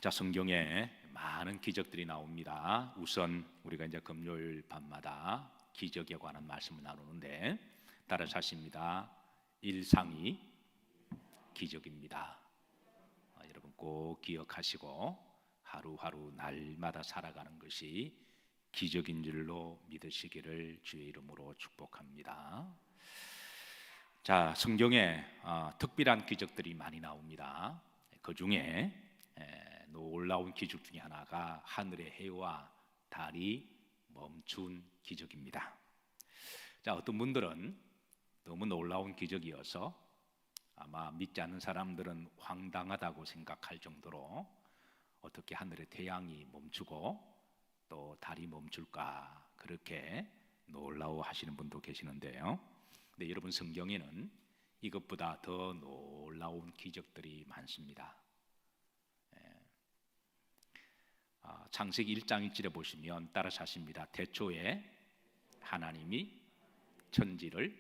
자, 성경에 많은 기적들이 나옵니다. 우선 우리가 이제 금요일 밤마다 기적에 관한 말씀을 나누는데 따라서 하십니다. 일상이 기적입니다. 여러분 꼭 기억하시고 하루하루 날마다 살아가는 것이 기적인 줄로 믿으시기를 주의 이름으로 축복합니다. 자, 성경에 특별한 기적들이 많이 나옵니다. 그 중에 놀라운 기적 중에 하나가 하늘의 해와 달이 멈춘 기적입니다. 자, 어떤 분들은 너무 놀라운 기적이어서 아마 믿지 않는 사람들은 황당하다고 생각할 정도로 어떻게 하늘의 태양이 멈추고 또 달이 멈출까 그렇게 놀라워하시는 분도 계시는데요. 근데 여러분 성경에는 이것보다 더 놀라운 기적들이 많습니다. 창세기 1장 1절에 보시면 따라서 하십니다. 태초에 하나님이 천지를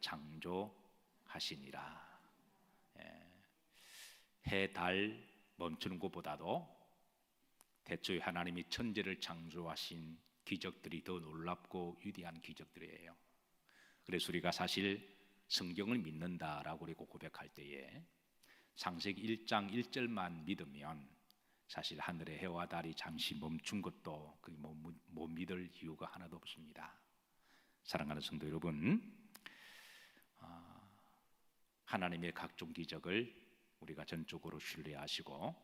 창조하시니라. 해, 달 멈추는 것보다도 태초에 하나님이 천지를 창조하신 기적들이 더 놀랍고 위대한 기적들이에요. 그래서 우리가 사실 성경을 믿는다라고 우리가 고백할 때에 창세기 1장 1절만 믿으면 사실 하늘의 해와 달이 잠시 멈춘 것도 못 믿을 이유가 하나도 없습니다. 사랑하는 성도 여러분, 하나님의 각종 기적을 우리가 전적으로 신뢰하시고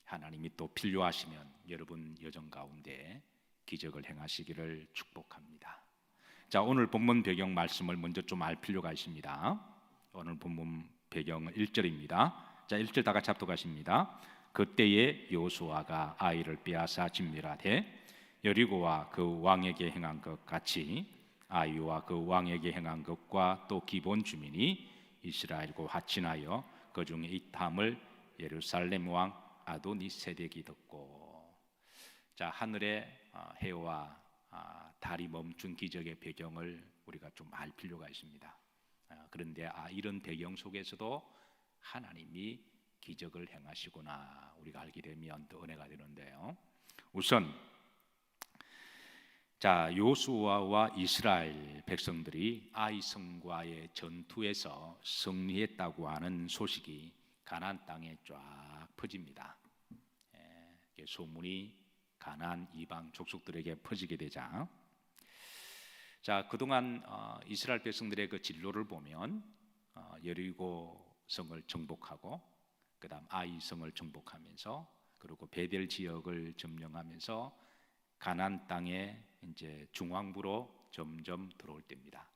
하나님이 또 필요하시면 여러분 여정 가운데 기적을 행하시기를 축복합니다. 자, 오늘 본문 배경 말씀을 먼저 좀 알 필요가 있습니다. 오늘 본문 배경은 1절입니다. 자, 1절 다 같이 합독하십니다. 그때에 여호수아가 아이를 빼앗아 진멸하되 여리고와 그 왕에게 행한 것 같이 아이와 그 왕에게 행한 것과 또 기본 주민이 이스라엘과 화친하여 그 중에 이 탐을 예루살렘 왕 아도니세덱이 듣고. 자, 하늘의 해와 달이 멈춘 기적의 배경을 우리가 좀 알 필요가 있습니다. 그런데 이런 배경 속에서도 하나님이 기적을 행하시구나 우리가 알게 되면 또 은혜가 되는데요. 우선 자, 여호수아와 이스라엘 백성들이 아이성과의 전투에서 승리했다고 하는 소식이 가나안 땅에 쫙 퍼집니다. 소문이 가나안 이방 족속들에게 퍼지게 되자, 자, 그동안 이스라엘 백성들의 그 진로를 보면 여리고 성을 정복하고 그다음 아이 성을 정복하면서 그리고 베델 지역을 점령하면서 가나안 땅에 이제 중앙부로 점점 들어올 때입니다.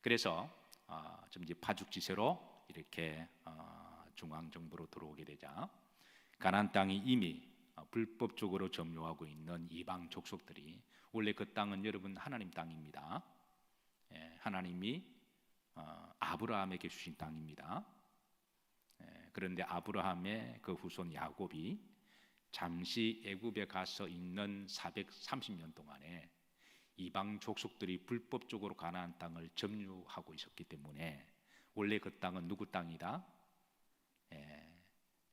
그래서 좀 이제 파죽지세로 이렇게 중앙 정부로 들어오게 되자 가나안 땅이 이미 불법적으로 점유하고 있는 이방 족속들이, 원래 그 땅은 여러분 하나님 땅입니다. 하나님이 아브라함에게 주신 땅입니다. 그런데 아브라함의 그 후손 야곱이 잠시 애굽에 가서 있는 430년 동안에 이방 족속들이 불법적으로 가나안 땅을 점유하고 있었기 때문에 원래 그 땅은 누구 땅이다?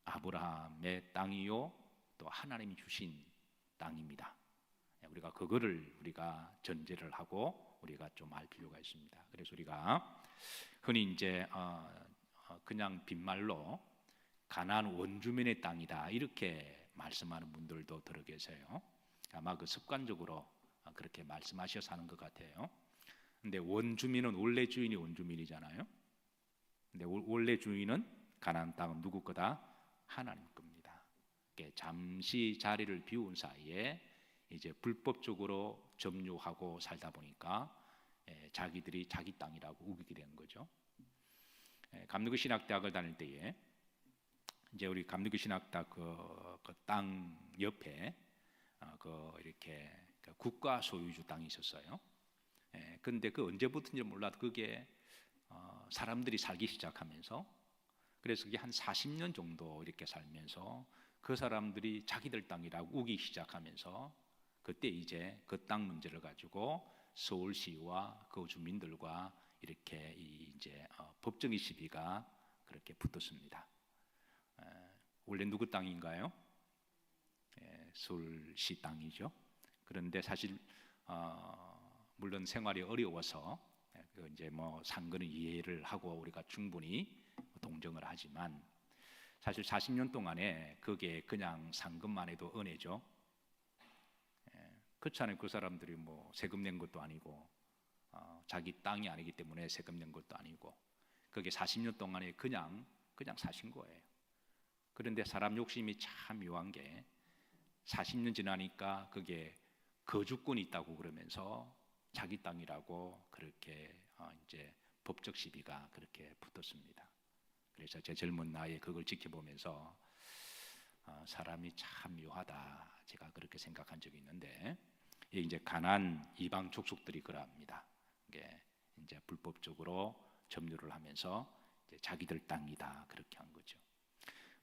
아브라함의 땅이요 또 하나님이 주신 땅입니다. 우리가 그거를 우리가 전제를 하고 우리가 좀 알 필요가 있습니다. 그래서 우리가 흔히 이제 그냥 빈말로 가나안 원주민의 땅이다 이렇게 말씀하는 분들도 들어 계세요. 아마 그 습관적으로 그렇게 말씀하셔서 하는 것 같아요. 근데 원주민은 원래 주인이 원주민이잖아요. 근데 원래 주인은 가나안 땅은 누구 거다? 하나님 겁니다. 잠시 자리를 비운 사이에 이제 불법적으로 점유하고 살다 보니까 자기들이 자기 땅이라고 우기게 된 거죠. 감리교 신학대학을 다닐 때에 이제 우리 감리교 신학대학 그 땅 옆에 이렇게 국가 소유주 땅이 있었어요. 근데 그 언제부터인지 몰라도 그게 사람들이 살기 시작하면서, 그래서 그게 한 40년 정도 이렇게 살면서 그 사람들이 자기들 땅이라고 우기 시작하면서 그때 이제 그 땅 문제를 가지고 서울시와 그 주민들과 이렇게 이제 법정의 시비가 그렇게 붙었습니다. 원래 누구 땅인가요? 서울시 땅이죠. 그런데 사실 물론 생활이 어려워서 이제 뭐 상권은 이해를 하고 우리가 충분히 동정을 하지만 사실 40년 동안에 그게 그냥 상금만 해도 은혜죠. 그렇잖아요. 그 사람들이 뭐 세금 낸 것도 아니고 자기 땅이 아니기 때문에 세금 낸 것도 아니고 그게 40년 동안에 그냥 사신 거예요. 그런데 사람 욕심이 참 묘한 게 40년 지나니까 그게 거주권이 있다고 그러면서 자기 땅이라고 그렇게 이제 법적 시비가 그렇게 붙었습니다. 그래서 제 젊은 나이에 그걸 지켜보면서 사람이 참 묘하다 제가 그렇게 생각한 적이 있는데 이제 가나안 이방 족속들이 그럽니다. 이게 이제 불법적으로 점유를 하면서 이제 자기들 땅이다 그렇게 한 거죠.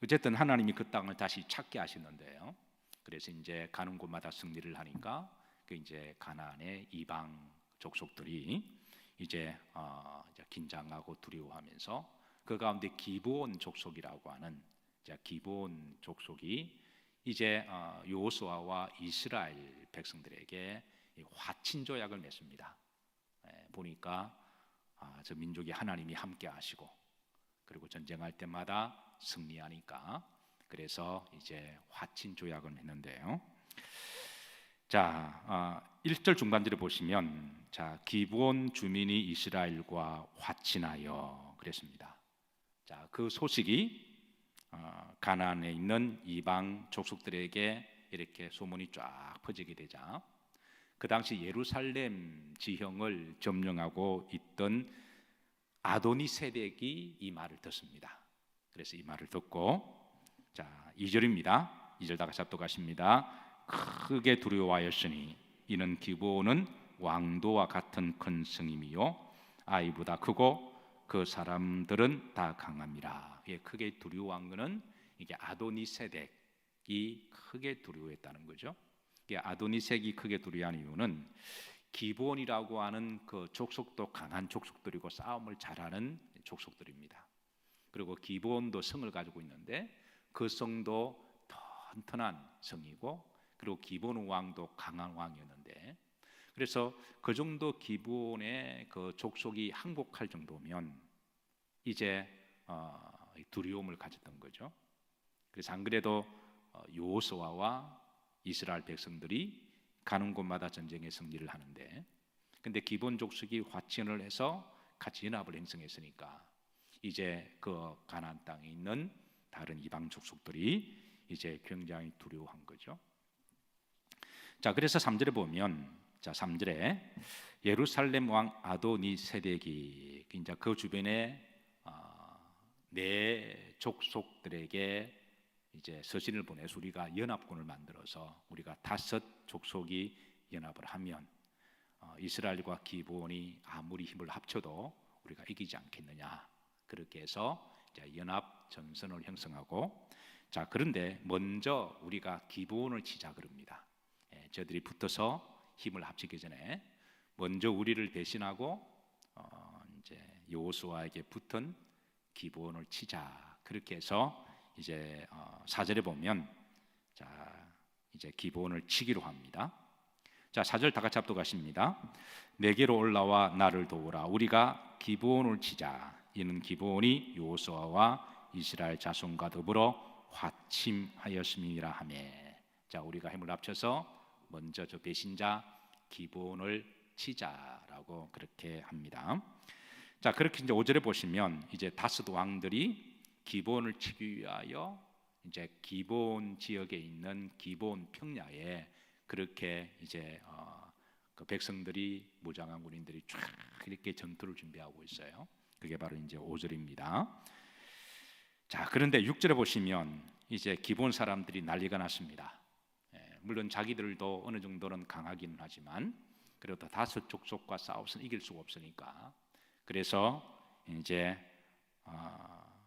어쨌든 하나님이 그 땅을 다시 찾게 하시는데요. 그래서 이제 가는 곳마다 승리를 하니까 그 이제 가나안의 이방 족속들이 이제 긴장하고 두려워하면서 그 가운데 기브온 족속이라고 하는 기브온 족속이 이제 여호수아와 이스라엘 백성들에게 화친 조약을 맺습니다. 보니까 저 민족이 하나님이 함께 하시고 그리고 전쟁할 때마다 승리하니까 그래서 이제 화친 조약을 했는데요. 자, 1절 중간절에 보시면 기브온 주민이 이스라엘과 화친하여 그랬습니다. 자, 그 소식이 가나안에 있는 이방 족속들에게 이렇게 소문이 쫙 퍼지게 되자 그 당시 예루살렘 지형을 점령하고 있던 아도니세덱이 이 말을 듣습니다. 그래서 이 말을 듣고 자 2절입니다. 2절 다 같이 합독하십니다. 크게 두려워하였으니 이는 기브온은 왕도와 같은 큰 성임이요 아이보다 크고 그 사람들은 다 강함이라. 크게 두려워한 것은 이게 아도니세덱이 크게 두려워했다는 거죠. 이게 아도니세덱이 크게 두려워한 이유는 기브온이라고 하는 그 족속도 강한 족속들이고 싸움을 잘하는 족속들입니다. 그리고 기브온도 성을 가지고 있는데 그 성도 튼튼한 성이고 그리고 기브온 왕도 강한 왕이었는데 그래서 그 정도 기브온의 그 족속이 항복할 정도면 이제 두려움을 가졌던 거죠. 그래서 안 그래도 여호수아와 이스라엘 백성들이 가는 곳마다 전쟁에 승리를 하는데 근데 기브온 족속이 화친을 해서 같이 연합을 형성했으니까 이제 그 가나안 땅에 있는 다른 이방 족속들이 이제 굉장히 두려워한 거죠. 자, 그래서 3절에 보면 자, 3절에 예루살렘 왕 아도니세덱이 이제 그 주변에 네 족속들에게 이제 서신을 보내서 우리가 연합군을 만들어서 우리가 5 족속이 연합을 하면 이스라엘과 기브온이 아무리 힘을 합쳐도 우리가 이기지 않겠느냐 그렇게 해서 이제 연합 전선을 형성하고 자 그런데 먼저 우리가 기브온을 치자 그럽니다. 저들이 붙어서 힘을 합치기 전에 먼저 우리를 대신하고 이제 여호수아에게 붙은 기브온을 치자 그렇게 해서 이제 4절에 보면 자 이제 기브온을 치기로 합니다. 자 4절 다 같이 합독하십니다. 내게로 올라와 나를 도우라. 우리가 기브온을 치자. 이는 기브온이 여호수아와 이스라엘 자손과 더불어 화침하였음이라 하매. 자 우리가 힘을 합쳐서 먼저 저 배신자 기브온을 치자라고 그렇게 합니다. 자 그렇게 이제 5절에 보시면 이제 5 왕들이 기브온을 치기 위하여 이제 기브온 지역에 있는 기브온 평야에 그렇게 이제 그 백성들이 무장한 군인들이 쫙 이렇게 전투를 준비하고 있어요. 그게 바로 이제 5절입니다. 자 그런데 6절에 보시면 이제 기브온 사람들이 난리가 났습니다. 물론 자기들도 어느 정도는 강하기는 하지만 그래도 5 족속과 싸워서는 이길 수가 없으니까 그래서 이제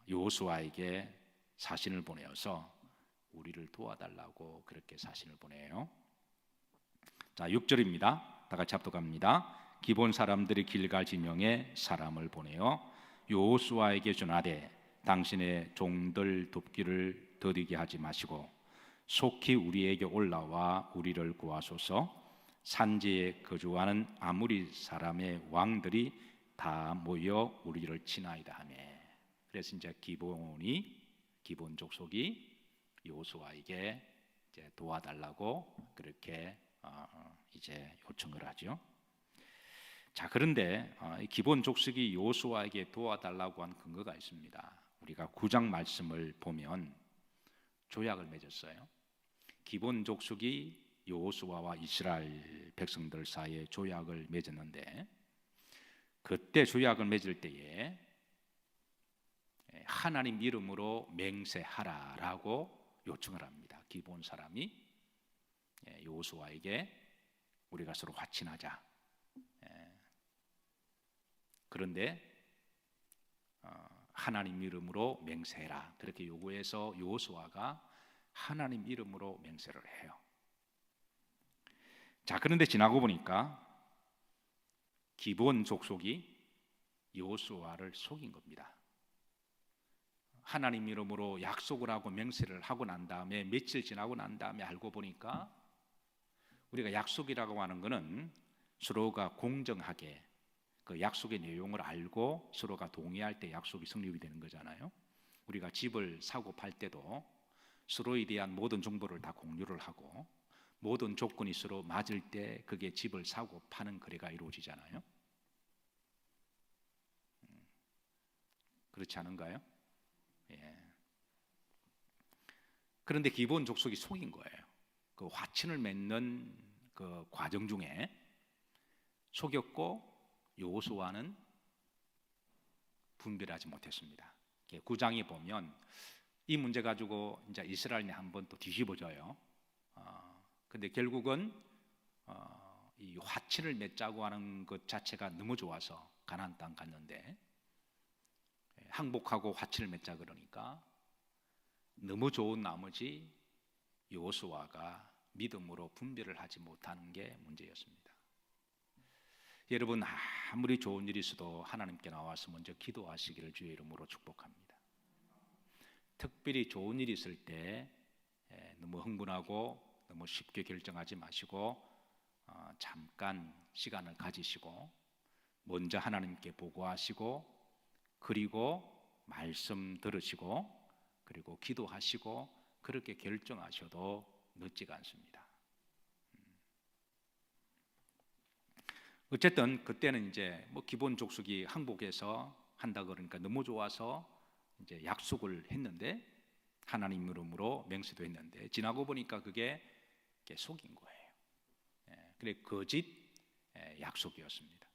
여호수아에게 사신을 보내어서 우리를 도와달라고 그렇게 사신을 보내요. 자 6절입니다. 다 같이 합독합니다. 기브온 사람들이 길갈 진영에 사람을 보내어 여호수아에게 전하되 당신의 종들 돕기를 더디게 하지 마시고 속히 우리에게 올라와 우리를 구하소서. 산지에 거주하는 아무리 사람의 왕들이 다 모여 우리를 치나이다 하며. 그래서 이제 기본 족속이 여호수아에게 이제 도와달라고 그렇게 이제 요청을 하죠. 자, 그런데 이 기본 족속이 여호수아에게 도와달라고 한 근거가 있습니다. 우리가 9장 말씀을 보면 조약을 맺었어요. 기본 족속이 여호수아와 이스라엘 백성들 사이에 조약을 맺었는데, 그때 조약을 맺을 때에 하나님 이름으로 맹세하라라고 요청을 합니다. 기본 사람이 여호수아에게 우리가 서로 화친하자. 그런데 하나님 이름으로 맹세해라 그렇게 요구해서 여호수아가 하나님 이름으로 맹세를 해요. 자, 그런데 지나고 보니까 기본 족속이 여호수아를 속인 겁니다. 하나님 이름으로 약속을 하고 맹세를 하고 난 다음에 며칠 지나고 난 다음에 알고 보니까, 우리가 약속이라고 하는 것은 서로가 공정하게 그 약속의 내용을 알고 서로가 동의할 때 약속이 성립이 되는 거잖아요. 우리가 집을 사고 팔 때도 서로에 대한 모든 정보를 다 공유를 하고 모든 조건이 서로 맞을 때 그게 집을 사고 파는 거래가 이루어지잖아요. 그렇지 않은가요? 예. 그런데 기본 족속이 속인 거예요. 그 화친을 맺는 그 과정 중에 속였고 여호수아는 분별하지 못했습니다. 9장에 보면 이 문제 가지고 이제 이스라엘이 한번 또 뒤집어져요. 근데 결국은 이 화친을 맺자고 하는 것 자체가 너무 좋아서 가나안 땅 갔는데, 항복하고 화친을 맺자 그러니까 너무 좋은 나머지 여호수아가 믿음으로 분별을 하지 못하는 게 문제였습니다. 여러분, 아무리 좋은 일이 있어도 하나님께 나와서 먼저 기도하시기를 주의 이름으로 축복합니다. 특별히 좋은 일이 있을 때 너무 흥분하고 너무 쉽게 결정하지 마시고 잠깐 시간을 가지시고 먼저 하나님께 보고하시고, 그리고 말씀 들으시고, 그리고 기도하시고 그렇게 결정하셔도 늦지가 않습니다. 어쨌든 그때는 이제 뭐 기본 족속이 항복해서 한다 그러니까 너무 좋아서 이제 약속을 했는데, 하나님 이름으로 맹세도 했는데 지나고 보니까 그게 속인 거예요. 그래 거짓 약속이었습니다.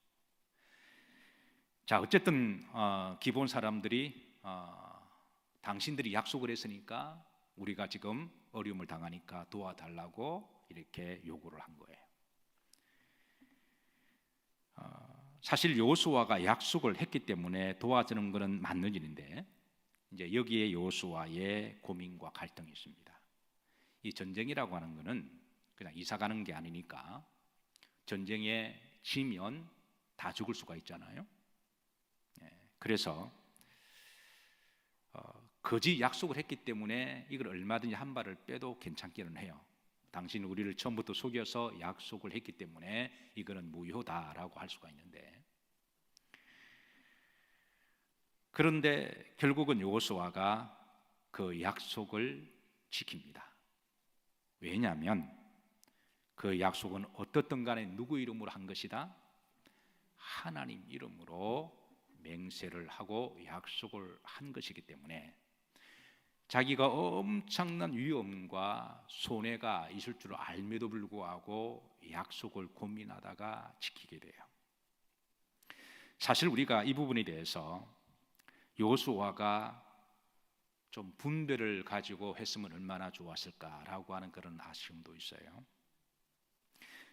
자, 어쨌든 기본 사람들이 당신들이 약속을 했으니까 우리가 지금 어려움을 당하니까 도와달라고 이렇게 요구를 한 거예요. 사실 여호수아가 약속을 했기 때문에 도와주는 것은 맞는 일인데, 이제 여기에 여호수아의 고민과 갈등이 있습니다. 이 전쟁이라고 하는 것은 그냥 이사 가는 게 아니니까 전쟁에 지면 다 죽을 수가 있잖아요. 그래서 거짓 약속을 했기 때문에 이걸 얼마든지 한 발을 빼도 괜찮기는 해요. 당신 우리를 처음부터 속여서 약속을 했기 때문에 이거는 무효다라고 할 수가 있는데, 그런데 결국은 여호수아가 그 약속을 지킵니다. 왜냐하면 그 약속은 어떻든 간에 누구 이름으로 한 것이다? 하나님 이름으로 맹세를 하고 약속을 한 것이기 때문에 자기가 엄청난 위험과 손해가 있을 줄 알면도 불구하고 약속을 고민하다가 지키게 돼요. 사실 우리가 이 부분에 대해서 여호수아가 좀 분별을 가지고 했으면 얼마나 좋았을까라고 하는 그런 아쉬움도 있어요.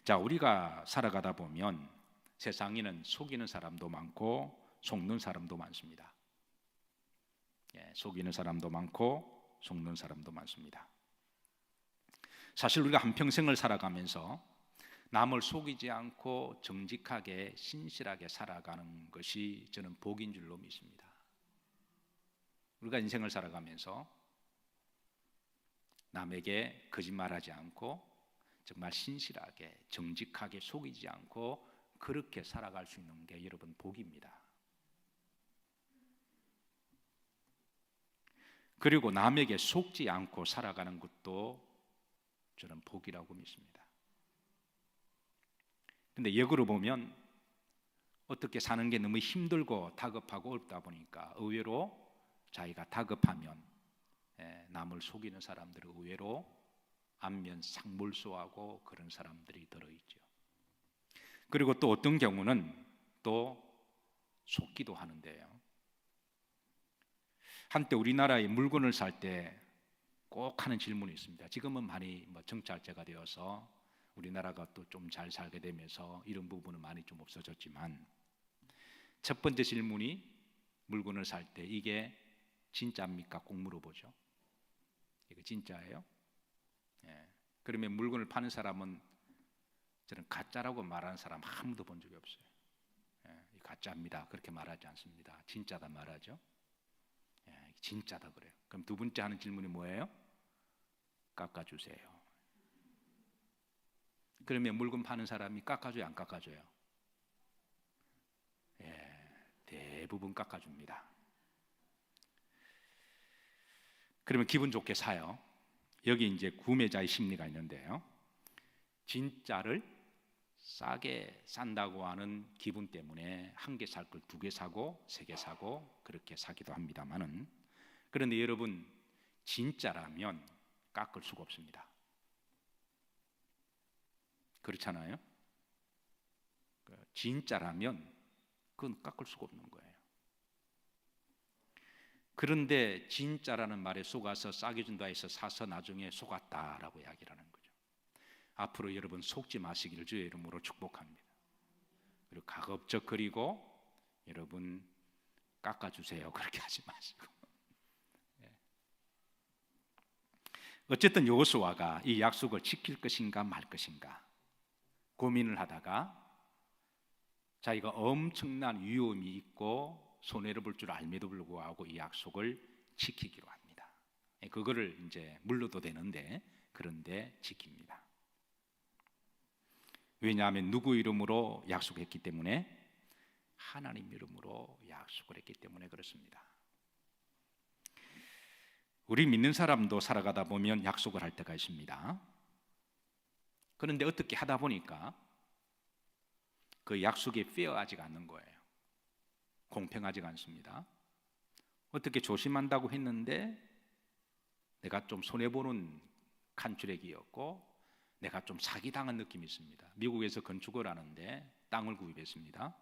자, 우리가 살아가다 보면 세상에는 속이는 사람도 많고 속는 사람도 많습니다. 속이는 사람도 많고 속는 사람도 많습니다. 사실 우리가 한평생을 살아가면서 남을 속이지 않고 정직하게 신실하게 살아가는 것이 저는 복인 줄로 믿습니다. 우리가 인생을 살아가면서 남에게 거짓말하지 않고 정말 신실하게 정직하게 속이지 않고 그렇게 살아갈 수 있는 게 여러분 복입니다. 그리고 남에게 속지 않고 살아가는 것도 저는 복이라고 믿습니다. 근데 역으로 보면 어떻게 사는 게 너무 힘들고 다급하고 어렵다 보니까 의외로 자기가 다급하면 남을 속이는 사람들은 의외로 안면 상물소하고 그런 사람들이 들어있죠. 그리고 또 어떤 경우는 또 속기도 하는데요. 한때 우리나라에 물건을 살 때 꼭 하는 질문이 있습니다. 지금은 많이 정찰제가 되어서 우리나라가 또 좀 잘 살게 되면서 이런 부분은 많이 좀 없어졌지만 첫 번째 질문이 물건을 살 때 이게 진짜입니까? 꼭 물어보죠. 이거 진짜예요? 그러면 물건을 파는 사람은 저는 가짜라고 말하는 사람 아무도 본 적이 없어요. 가짜입니다 그렇게 말하지 않습니다. 진짜다 말하죠. 진짜다 그래요. 그럼 두 번째 하는 질문이 뭐예요? 깎아주세요. 그러면 물건 파는 사람이 깎아줘요 안 깎아줘요? 대부분 깎아줍니다. 그러면 기분 좋게 사요. 여기 이제 구매자의 심리가 있는데요. 진짜를 싸게 산다고 하는 기분 때문에 한 개 살 걸 두 개 사고 세 개 사고 그렇게 사기도 합니다만은, 그런데 여러분 진짜라면 깎을 수가 없습니다. 그렇잖아요? 진짜라면 그건 깎을 수가 없는 거예요. 그런데 진짜라는 말에 속아서 싸게 준다 해서 사서 나중에 속았다라고 이야기를 하는 거죠. 앞으로 여러분 속지 마시기를 주의 이름으로 축복합니다. 그리고 가급적거리고 여러분 깎아주세요 그렇게 하지 마시고. 어쨌든 여호수아가 이 약속을 지킬 것인가 말 것인가 고민을 하다가 자기가 엄청난 위험이 있고 손해를 볼 줄 알매도 불구하고 이 약속을 지키기로 합니다. 그거를 이제 물러도 되는데 그런데 지킵니다. 왜냐하면 누구 이름으로 약속했기 때문에? 하나님 이름으로 약속을 했기 때문에 그렇습니다. 우리 믿는 사람도 살아가다 보면 약속을 할 때가 있습니다. 그런데 어떻게 하다 보니까 그 약속이 페어하지가 않는 거예요. 공평하지가 않습니다. 어떻게 조심한다고 했는데 내가 좀 손해보는 간추레기였고 내가 좀 사기당한 느낌이 있습니다. 미국에서 건축을 하는데 땅을 구입했습니다.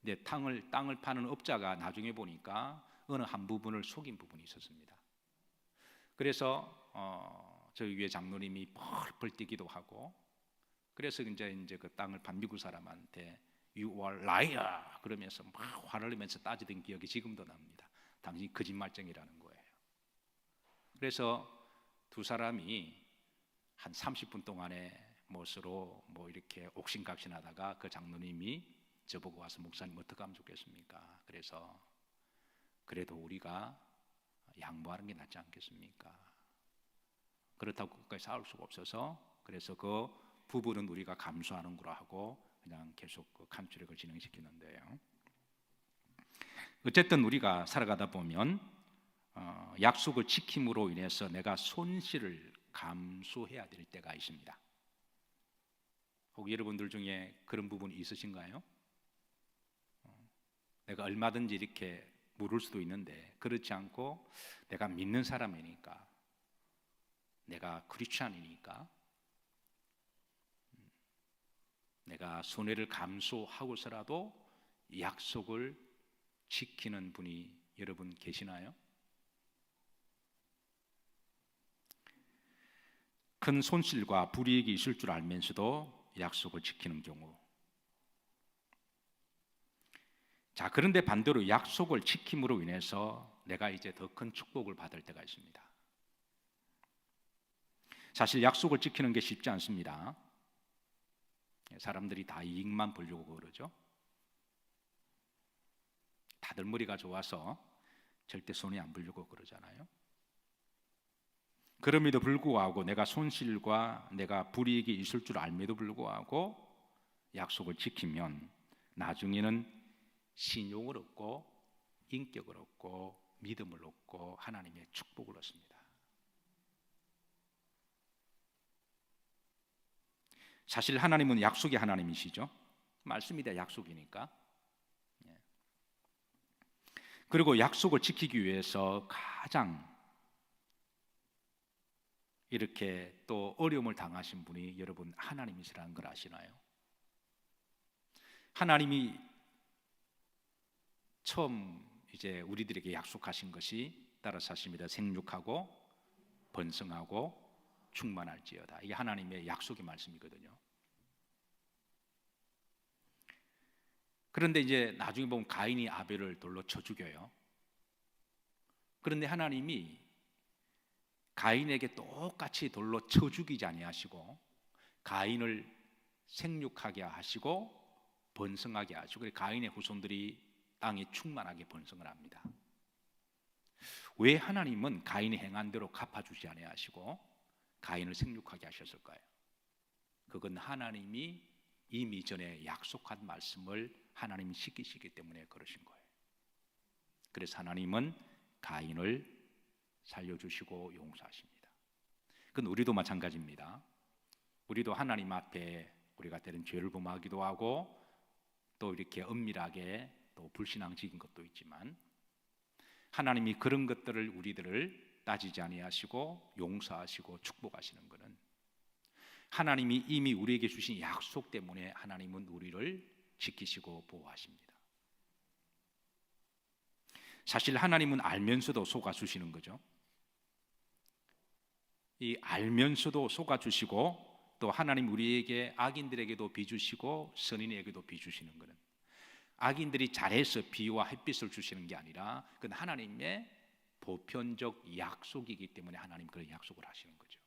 근데 땅을 파는 업자가 나중에 보니까 어느 한 부분을 속인 부분이 있었습니다. 그래서 저희 위에 장로님이 펄펄 뛰기도 하고, 그래서 이제 그 땅을 판 미국 사람한테 You are liar 그러면서 막 화를 내면서 따지던 기억이 지금도 납니다. 당신이 거짓말쟁이라는 거예요. 그래서 두 사람이 한 30분 동안에 서로 이렇게 옥신각신하다가 그 장로님이 저보고 와서 목사님 어떻게 하면 좋겠습니까? 그래서 그래도 우리가 양보하는 게 낫지 않겠습니까? 그렇다고 끝까지 싸울 수가 없어서 그래서 그 부부는 우리가 감수하는 거로 하고 그냥 계속 그 간추력을 진행시키는데요. 어쨌든 우리가 살아가다 보면 약속을 지킴으로 인해서 내가 손실을 감수해야 될 때가 있습니다. 혹 여러분들 중에 그런 부분이 있으신가요? 내가 얼마든지 이렇게 물을 수도 있는데 그렇지 않고 내가 믿는 사람이니까, 내가 크리스찬이니까 내가 손해를 감수하고서라도 약속을 지키는 분이 여러분 계시나요? 큰 손실과 불이익이 있을 줄 알면서도 약속을 지키는 경우. 자, 그런데 반대로 약속을 지킴으로 인해서 내가 이제 더 큰 축복을 받을 때가 있습니다. 사실 약속을 지키는 게 쉽지 않습니다. 사람들이 다 이익만 보려고 그러죠. 다들 머리가 좋아서 절대 손해 안 보려고 그러잖아요. 그럼에도 불구하고 내가 손실과 내가 불이익이 있을 줄 알면도 불구하고 약속을 지키면 나중에는 신용을 얻고 인격을 얻고 믿음을 얻고 하나님의 축복을 얻습니다. 사실 하나님은 약속의 하나님이시죠. 말씀이 다 약속이니까. 그리고 약속을 지키기 위해서 가장 이렇게 또 어려움을 당하신 분이 여러분 하나님이시라는 걸 아시나요? 하나님이 처음 이제 우리들에게 약속하신 것이 따라서 하십니다. 생육하고 번성하고 충만할지어다. 이게 하나님의 약속의 말씀이거든요. 그런데 이제 나중에 보면 가인이 아벨을 돌로 쳐 죽여요. 그런데 하나님이 가인에게 똑같이 돌로 쳐 죽이지 아니하시고 가인을 생육하게 하시고 번성하게 하시고 가인의 후손들이 땅에 충만하게 번성을 합니다. 왜 하나님은 가인이 행한 대로 갚아주지 아니하시고 가인을 생육하게 하셨을까요? 그건 하나님이 이미 전에 약속한 말씀을 하나님이 지키시기 때문에 그러신 거예요. 그래서 하나님은 가인을 살려주시고 용서하십니다. 그건 우리도 마찬가지입니다. 우리도 하나님 앞에 우리가 때는 죄를 범하기도 하고 또 이렇게 은밀하게 또 불신앙적인 것도 있지만 하나님이 그런 것들을 우리들을 따지지 아니하시고 용서하시고 축복하시는 것은 하나님이 이미 우리에게 주신 약속 때문에 하나님은 우리를 지키시고 보호하십니다. 사실 하나님은 알면서도 속아주시는 거죠. 이 알면서도 속아주시고 또 하나님 우리에게 악인들에게도 비주시고 선인에게도 비주시는 것은 악인들이 잘해서 비와 햇빛을 주시는 게 아니라 그건 하나님의 보편적 약속이기 때문에 하나님 그런 약속을 하시는 거죠.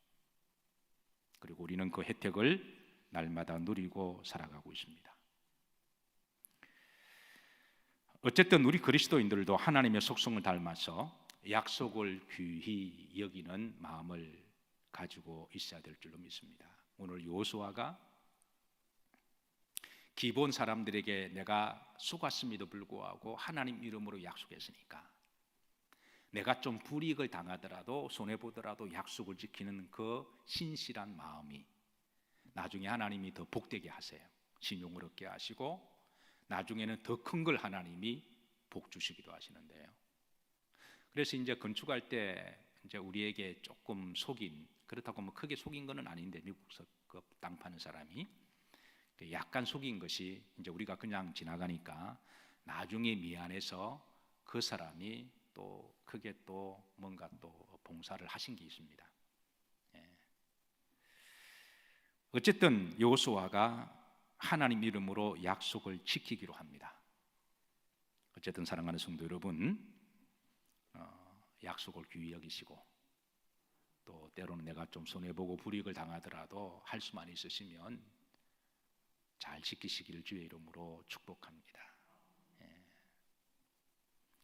그리고 우리는 그 혜택을 날마다 누리고 살아가고 있습니다. 어쨌든 우리 그리스도인들도 하나님의 속성을 닮아서 약속을 귀히 여기는 마음을 가지고 있어야 될 줄로 믿습니다. 오늘 여호수아가 기본 사람들에게 내가 속았음에도 불구하고 하나님 이름으로 약속했으니까 내가 좀 불이익을 당하더라도 손해보더라도 약속을 지키는 그 신실한 마음이 나중에 하나님이 더 복되게 하세요. 신용을 얻게 하시고 나중에는 더 큰 걸 하나님이 복 주시기도 하시는데요. 그래서 이제 건축할 때 이제 우리에게 조금 속인, 그렇다고 뭐 크게 속인 거는 아닌데 미국서 그 땅 파는 사람이 약간 속인 것이 이제 우리가 그냥 지나가니까 나중에 미안해서 그 사람이 또 크게 또 뭔가 또 봉사를 하신 게 있습니다. 어쨌든 여호수아가 하나님 이름으로 약속을 지키기로 합니다. 어쨌든 사랑하는 성도 여러분, 약속을 귀히 여기시고 또 때로는 내가 좀 손해보고 불이익을 당하더라도 할 수만 있으시면 잘 지키시기를 주의 이름으로 축복합니다.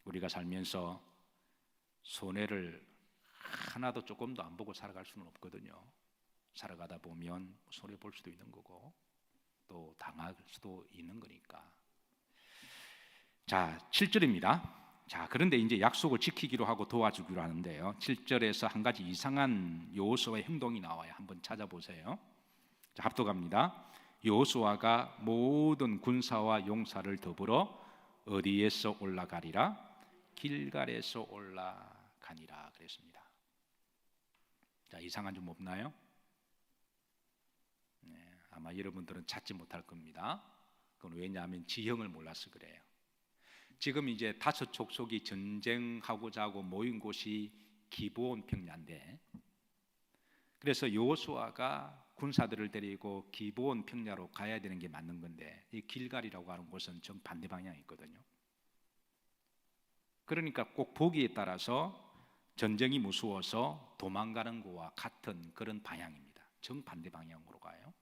우리가 살면서 손해를 하나도 조금도 안 보고 살아갈 수는 없거든요. 살아가다 보면 손해볼 수도 있는 거고 또 당할 수도 있는 거니까. 자, 7절입니다. 자, 그런데 이제 약속을 지키기로 하고 도와주기로 하는데요. 7절에서 한 가지 이상한 여호수아의 행동이 나와요. 한번 찾아보세요. 자, 합독합니다. 여호수아가 모든 군사와 용사를 더불어 어디에서 올라가리라? 길갈에서 올라가니라 그랬습니다. 자, 이상한 점 없나요? 아마 여러분들은 찾지 못할 겁니다. 그건 왜냐하면 지형을 몰라서 그래요. 지금 이제 다섯 족속이 전쟁하고자 하고 모인 곳이 기브온 평야인데, 그래서 여호수아가 군사들을 데리고 기브온 평야로 가야 되는 게 맞는 건데 이 길갈이라고 하는 곳은 정반대 방향에 있거든요. 그러니까 꼭 보기에 따라서 전쟁이 무서워서 도망가는 것과 같은 그런 방향입니다. 정반대 방향으로 가요.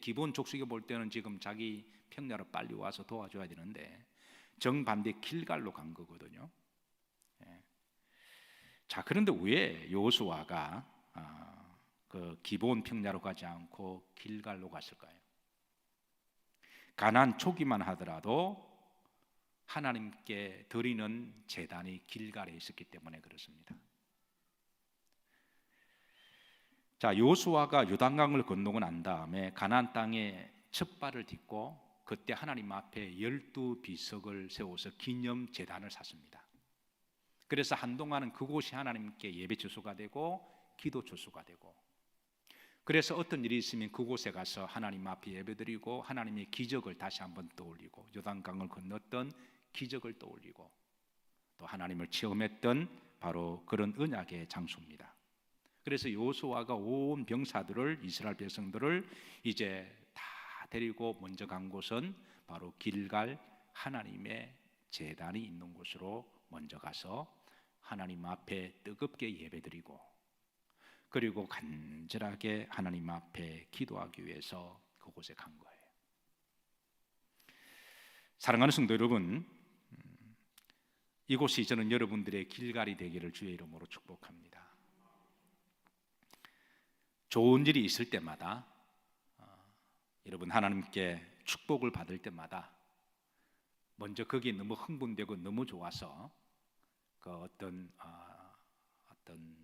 기본 족속이 볼 때는 지금 자기 평야로 빨리 와서 도와줘야 되는데 정반대 길갈로 간 거거든요. 자, 그런데 왜 여호수아가 그 기브온 평야로 가지 않고 길갈로 갔을까요? 가나안 초기만 하더라도 하나님께 드리는 제단이 길갈에 있었기 때문에 그렇습니다. 자, 여호수아가 요단강을 건너고 난 다음에 가나안 땅에 첫 발을 딛고 그때 하나님 앞에 12비석을 세워서 기념 제단을 샀습니다. 그래서 한동안은 그곳이 하나님께 예배 주소가 되고 기도 주소가 되고, 그래서 어떤 일이 있으면 그곳에 가서 하나님 앞에 예배드리고 하나님의 기적을 다시 한번 떠올리고, 요단강을 건넜던 기적을 떠올리고 또 하나님을 체험했던 바로 그런 언약의 장소입니다. 그래서 여호수아가 온 병사들을, 이스라엘 백성들을 이제 다 데리고 먼저 간 곳은 바로 길갈 하나님의 제단이 있는 곳으로 먼저 가서 하나님 앞에 뜨겁게 예배드리고, 그리고 간절하게 하나님 앞에 기도하기 위해서 그곳에 간 거예요. 사랑하는 성도 여러분, 이곳이 저는 여러분들의 길갈이 되기를 주의 이름으로 축복합니다. 좋은 일이 있을 때마다, 여러분 하나님께 축복을 받을 때마다 먼저 거기에 너무 흥분되고 너무 좋아서 그 어떤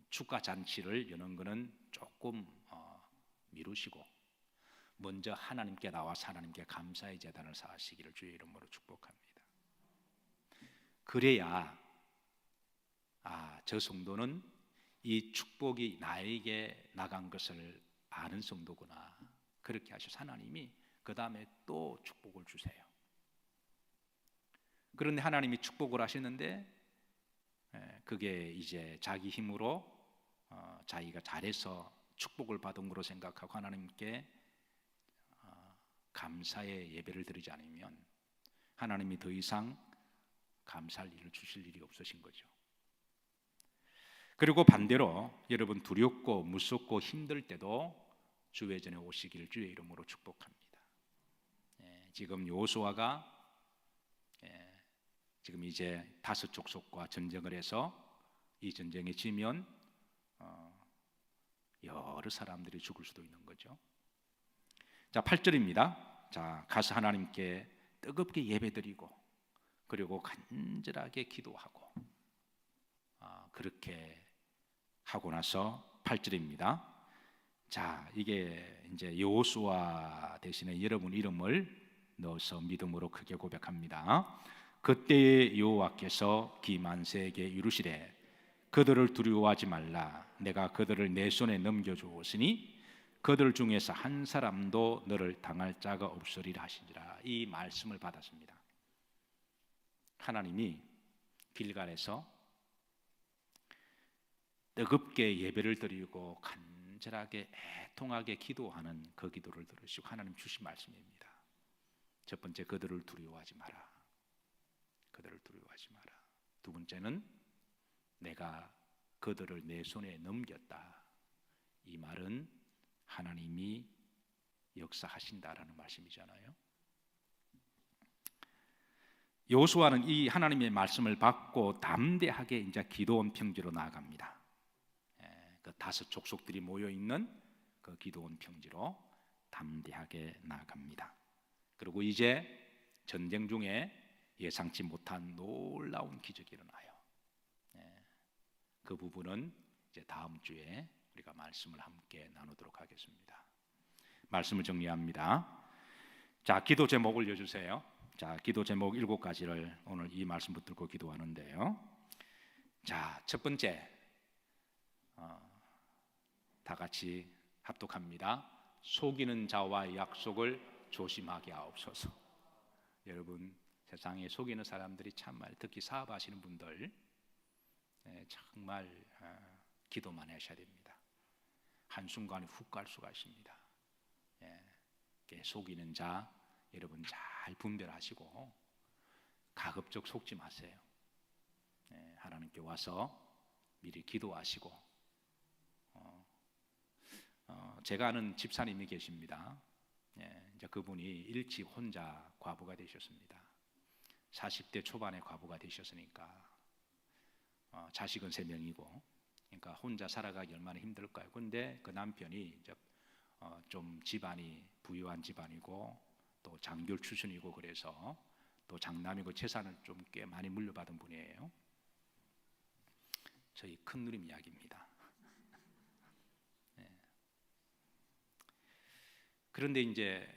축가 잔치를 여는 것은 조금 미루시고 먼저 하나님께 나와서 하나님께 감사의 제단을 쌓으시기를 주의 이름으로 축복합니다. 그래야 저 성도는 이 축복이 나에게 나간 것을 아는 성도구나, 그렇게 하셔서 하나님이 그 다음에 또 축복을 주세요. 그런데 하나님이 축복을 하시는데 그게 이제 자기 힘으로 자기가 잘해서 축복을 받은 거로 생각하고 하나님께 감사의 예배를 드리지 않으면 하나님이 더 이상 감사할 일을 주실 일이 없으신 거죠. 그리고 반대로 여러분 두렵고 무섭고 힘들 때도 주 외전에 오시기를 주의 이름으로 축복합니다. 지금 여호수아가 지금 이제 다섯 족속과 전쟁을 해서 이 전쟁에 지면 여러 사람들이 죽을 수도 있는 거죠. 자, 8절입니다. 자, 가서 하나님께 뜨겁게 예배드리고 그리고 간절하게 기도하고, 그렇게 하고 나서 8절입니다. 자, 이게 이제 여호수아 대신에 여러분 이름을 넣어서 믿음으로 크게 고백합니다. 그때 여호와께서 기만세에게 이르시되 그들을 두려워하지 말라. 내가 그들을 내 손에 넘겨주었으니 그들 중에서 한 사람도 너를 당할 자가 없으리라 하시니라. 이 말씀을 받았습니다. 하나님이 길갈에서 뜨겁게 예배를 드리고 간절하게 애통하게 기도하는 그 기도를 들으시고 하나님 주신 말씀입니다. 첫 번째, 그들을 두려워하지 마라. 그들을 두려워하지 마라. 두 번째는 내가 그들을 내 손에 넘겼다. 이 말은 하나님이 역사하신다라는 말씀이잖아요. 여호수아는 이 하나님의 말씀을 받고 담대하게 이제 기드온 평지로 나아갑니다. 그 다섯 족속들이 모여 있는 그 기드온 평지로 담대하게 나아갑니다. 그리고 이제 전쟁 중에 예상치 못한 놀라운 기적이 일어나요. 그 부분은 이제 다음 주에 우리가 말씀을 함께 나누도록 하겠습니다. 말씀을 정리합니다. 자, 기도 제목을 읽어주세요. 자, 기도 제목 7가지를 오늘 이 말씀 붙들고 기도하는데요. 자, 첫 번째, 다 같이 합독합니다. 속이는 자와 약속을 조심하게 하옵소서. 여러분, 세상에 속이는 사람들이 참말, 특히 사업하시는 분들 정말 기도만 하셔야 됩니다. 한순간에 훅 갈 수가 있습니다. 속이는 자 여러분 잘 분별하시고 가급적 속지 마세요. 하나님께 와서 미리 기도하시고, 제가 아는 집사님이 계십니다. 이제 그분이 일찍 혼자 과부가 되셨습니다. 40대 초반에 과부가 되셨으니까 자식은 3명이고 그러니까 혼자 살아가기 얼마나 힘들까요? 근데 그 남편이 이제 좀 집안이 부유한 집안이고 또 장교 출신이고 그래서 또 장남이고 재산을 좀 꽤 많이 물려받은 분이에요. 저희 큰 누님 이야기입니다. 네. 그런데 이제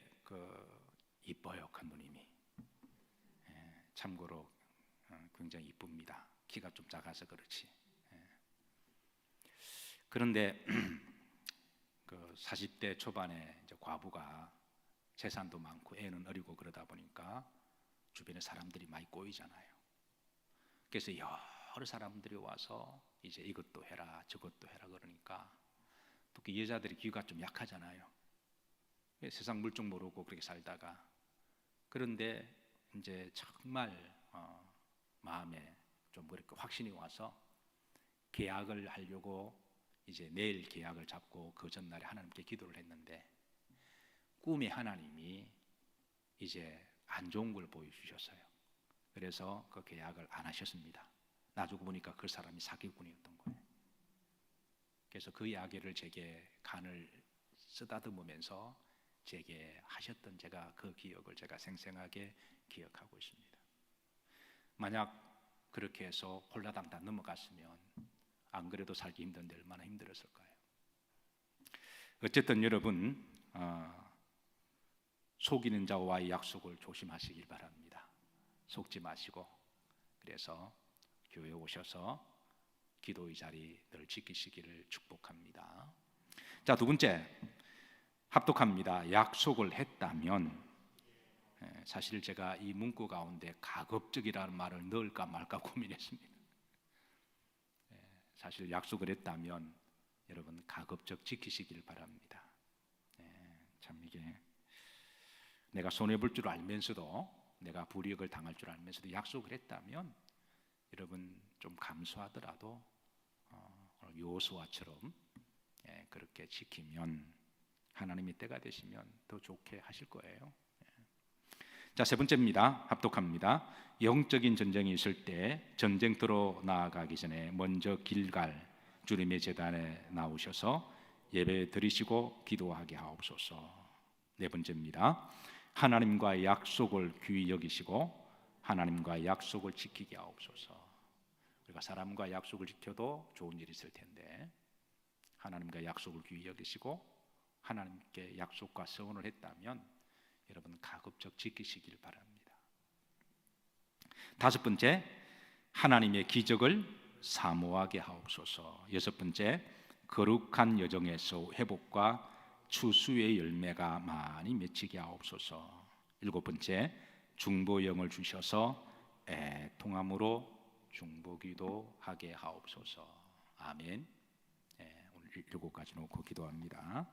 이뻐요, 큰 누님이. 참고로 굉장히 이쁩니다. 키가 좀 작아서 그렇지. 그런데 40대 초반에 이제 과부가 재산도 많고 애는 어리고 그러다 보니까 주변에 사람들이 많이 꼬이잖아요. 그래서 여러 사람들이 와서 이제 이것도 해라 저것도 해라 그러니까 특히 여자들이 귀가 좀 약하잖아요. 세상 물정 모르고 그렇게 살다가 그런데 이제 정말 마음에 좀 그렇게 확신이 와서 계약을 하려고 이제 내일 계약을 잡고 그 전날에 하나님께 기도를 했는데 꿈에 하나님이 이제 안 좋은 걸 보여주셨어요. 그래서 그 계약을 안 하셨습니다. 나중에 보니까 그 사람이 사기꾼이었던 거예요. 그래서 그 이야기를 제게 간을 쓰다듬으면서 제게 하셨던 제가 그 기억을 제가 생생하게 기억하고 있습니다. 만약 그렇게 해서 홀라당당 넘어갔으면 안 그래도 살기 힘든데 얼마나 힘들었을까요? 어쨌든 여러분 속이는 자와의 약속을 조심하시길 바랍니다. 속지 마시고 그래서 교회에 오셔서 기도의 자리 늘 지키시기를 축복합니다. 자, 두 번째 합독합니다. 약속을 했다면 사실 제가 이 문구 가운데 가급적이라는 말을 넣을까 말까 고민했습니다. 사실 약속을 했다면 여러분 가급적 지키시길 바랍니다. 참 이게 내가 손해볼 줄 알면서도 내가 불이익을 당할 줄 알면서도 약속을 했다면 여러분 좀 감수하더라도 여호수아처럼 그렇게 지키면 하나님이 때가 되시면 더 좋게 하실 거예요. 자, 세 번째입니다. 합독합니다. 영적인 전쟁이 있을 때 전쟁터로 나아가기 전에 먼저 길갈 주님의 제단에 나오셔서 예배 드리시고 기도하게 하옵소서. 네 번째입니다. 하나님과의 약속을 귀히 여기시고 하나님과의 약속을 지키게 하옵소서. 우리가 사람과 약속을 지켜도 좋은 일이 있을 텐데 하나님과 약속을 귀히 여기시고 하나님께 약속과 서원을 했다면 여러분 가급적 지키시길 바랍니다. 다섯 번째, 하나님의 기적을 사모하게 하옵소서. 여섯 번째, 거룩한 여정에서 회복과 추수의 열매가 많이 맺히게 하옵소서. 일곱 번째, 중보영을 주셔서 애통함으로 중보기도 하게 하옵소서. 아멘. 오늘 7가지 놓고 기도합니다.